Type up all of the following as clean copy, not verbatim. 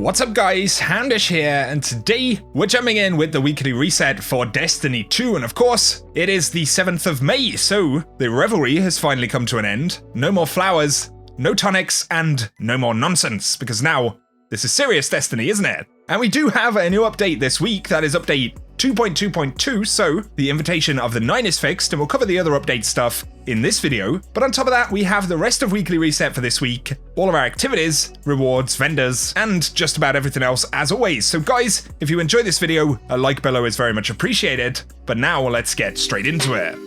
What's up guys, Houndish here, and today we're jumping in with the weekly reset for Destiny 2, and of course, it is the 7th of May, so the revelry has finally come to an end. No more flowers, no tonics, and no more nonsense, because now, this is serious Destiny, isn't it? And we do have a new update this week, that is update 2.2.2, so the invitation of the 9 is fixed, and we'll cover the other update stuff in this video. But on top of that, we have the rest of Weekly Reset for this week, all of our activities, rewards, vendors, and just about everything else as always. So guys, if you enjoyed this video, a like below is very much appreciated. But now let's get straight into it.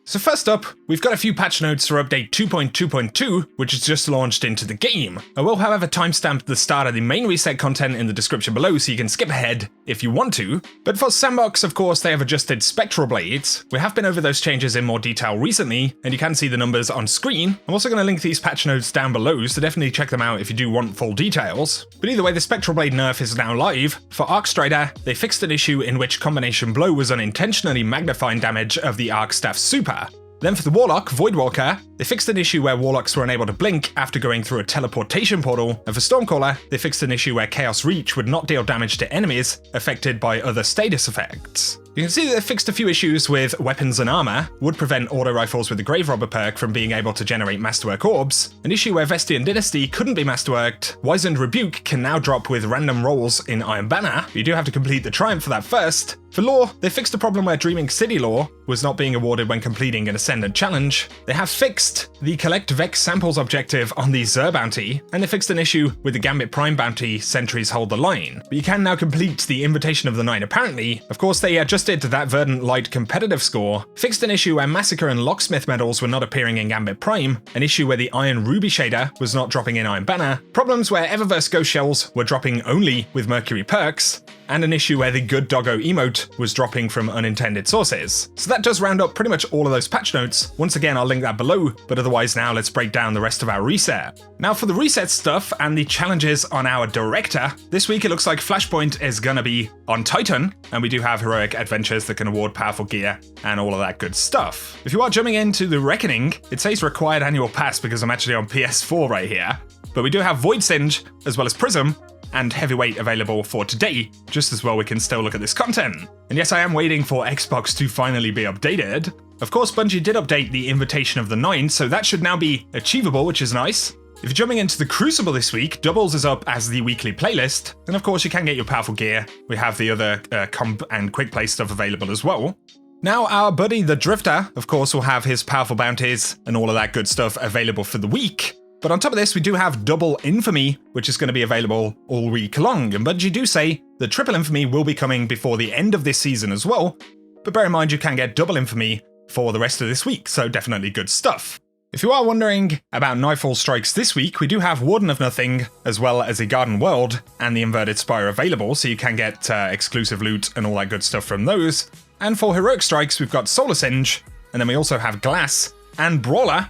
So first up, we've got a few patch notes for update 2.2.2, which is just launched into the game. I will however timestamp the start of the main reset content in the description below so you can skip ahead if you want to. But for Sandbox, of course, they have adjusted spectral blades. We have been over those changes in more detail recently, and you can see the numbers on screen. I'm also going to link these patch notes down below, so definitely check them out if you do want full details. But either way, the spectral blade nerf is now live. For Arcstrider, they fixed an issue in which combination blow was unintentionally magnifying damage of the Arc Staff Super. Then for the Warlock, Voidwalker, they fixed an issue where Warlocks were unable to blink after going through a teleportation portal, and for Stormcaller, they fixed an issue where Chaos Reach would not deal damage to enemies affected by other status effects. You can see that they fixed a few issues with weapons and armor, would prevent auto rifles with the Grave Robber perk from being able to generate Masterwork orbs, an issue where Vestian Dynasty couldn't be Masterworked, Wizened Rebuke can now drop with random rolls in Iron Banner, but you do have to complete the Triumph for that first. For lore, they fixed a problem where Dreaming City lore was not being awarded when completing an Ascendant challenge. They have fixed the Collect Vex Samples objective on the Xur bounty, and they fixed an issue with the Gambit Prime bounty, Sentries Hold the Line. But you can now complete the Invitation of the 9 apparently. Of course, they adjusted that Verdant Light competitive score, fixed an issue where Massacre and Locksmith medals were not appearing in Gambit Prime, an issue where the Iron Ruby shader was not dropping in Iron Banner, problems where Eververse Ghost Shells were dropping only with Mercury perks, and an issue where the Good Doggo emote was dropping from unintended sources. So that does round up pretty much all of those patch notes. Once again, I'll link that below, but otherwise now let's break down the rest of our reset. Now for the reset stuff and the challenges on our Director, this week it looks like Flashpoint is gonna be on Titan, and we do have heroic adventures that can award powerful gear and all of that good stuff. If you are jumping into the Reckoning, it says required annual pass because I'm actually on PS4 right here, but we do have Void Singe as well as Prism, and Heavyweight available for today, just as well we can still look at this content. And yes, I am waiting for Xbox to finally be updated. Of course, Bungie did update the Invitation of the 9, so that should now be achievable, which is nice. If you're jumping into the Crucible this week, Doubles is up as the weekly playlist, and of course you can get your powerful gear. We have the other comp and quick play stuff available as well. Now our buddy the Drifter, of course, will have his powerful bounties and all of that good stuff available for the week. But on top of this, we do have double Infamy, which is going to be available all week long. And Bungie do say the triple Infamy will be coming before the end of this season as well. But bear in mind, you can get double Infamy for the rest of this week, so definitely good stuff. If you are wondering about Nightfall strikes this week, we do have Warden of Nothing, as well as a Garden World and the Inverted Spire available, so you can get exclusive loot and all that good stuff from those. And for Heroic Strikes, we've got Solar Singe, and then we also have Glass and Brawler.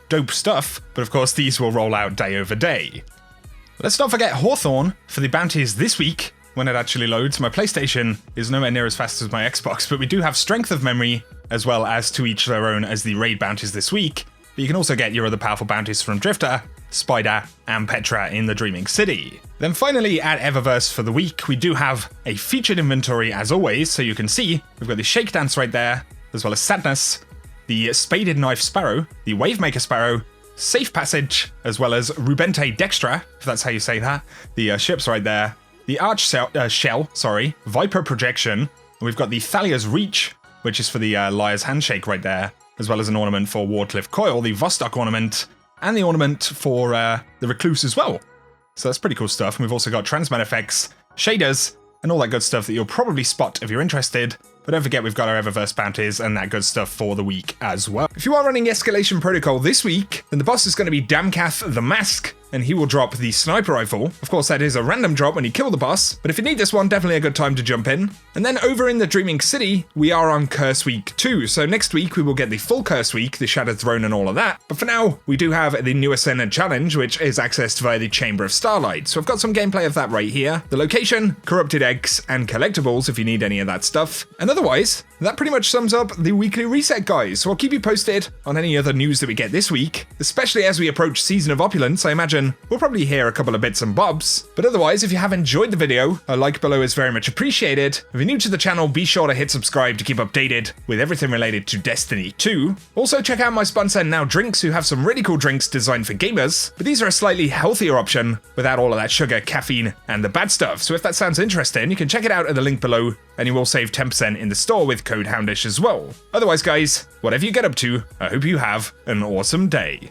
Dope stuff, but of course these will roll out day over day. Let's not forget Hawthorne for the bounties this week, when it actually loads. My PlayStation is nowhere near as fast as my Xbox, but we do have Strength of Memory, as well as To Each Their Own as the raid bounties this week, but you can also get your other powerful bounties from Drifter, Spider, and Petra in the Dreaming City. Then finally at Eververse for the week, we do have a featured inventory as always, so you can see we've got the Shake Dance right there, as well as Sadness, the Spaded Knife Sparrow, the Wavemaker Sparrow, Safe Passage, as well as Rubente Dextra, if that's how you say that, the ships right there, the Arch Shell, Viper Projection, and we've got the Thalia's Reach, which is for the Liar's Handshake right there, as well as an ornament for Wardcliff Coil, the Vostok ornament, and the ornament for the Recluse as well. So that's pretty cool stuff. And we've also got Transmat effects, shaders, and all that good stuff that you'll probably spot if you're interested. But don't forget we've got our Eververse bounties and that good stuff for the week as well. If you are running Escalation Protocol this week, then the boss is going to be Damkath the Mask, and he will drop the sniper rifle. Of course, that is a random drop when you kill the boss, but if you need this one, definitely a good time to jump in. And then over in the Dreaming City, we are on Curse Week 2, so next week we will get the full Curse Week, the Shattered Throne and all of that. But for now, we do have the new Ascendant Challenge, which is accessed via the Chamber of Starlight. So I've got some gameplay of that right here. The location, corrupted eggs, and collectibles if you need any of that stuff. And otherwise, that pretty much sums up the weekly reset, guys. So I'll keep you posted on any other news that we get this week, especially as we approach Season of Opulence. I imagine description. We'll probably hear a couple of bits and bobs. But otherwise, if you have enjoyed the video, a like below is very much appreciated. If you're new to the channel, be sure to hit subscribe to keep updated with everything related to Destiny 2. Also, check out my sponsor Now Drinks, who have some really cool drinks designed for gamers, but these are a slightly healthier option without all of that sugar, caffeine, and the bad stuff. So if that sounds interesting, you can check it out at the link below, and you will save 10% in the store with code Houndish as well. Otherwise, guys, whatever you get up to, I hope you have an awesome day.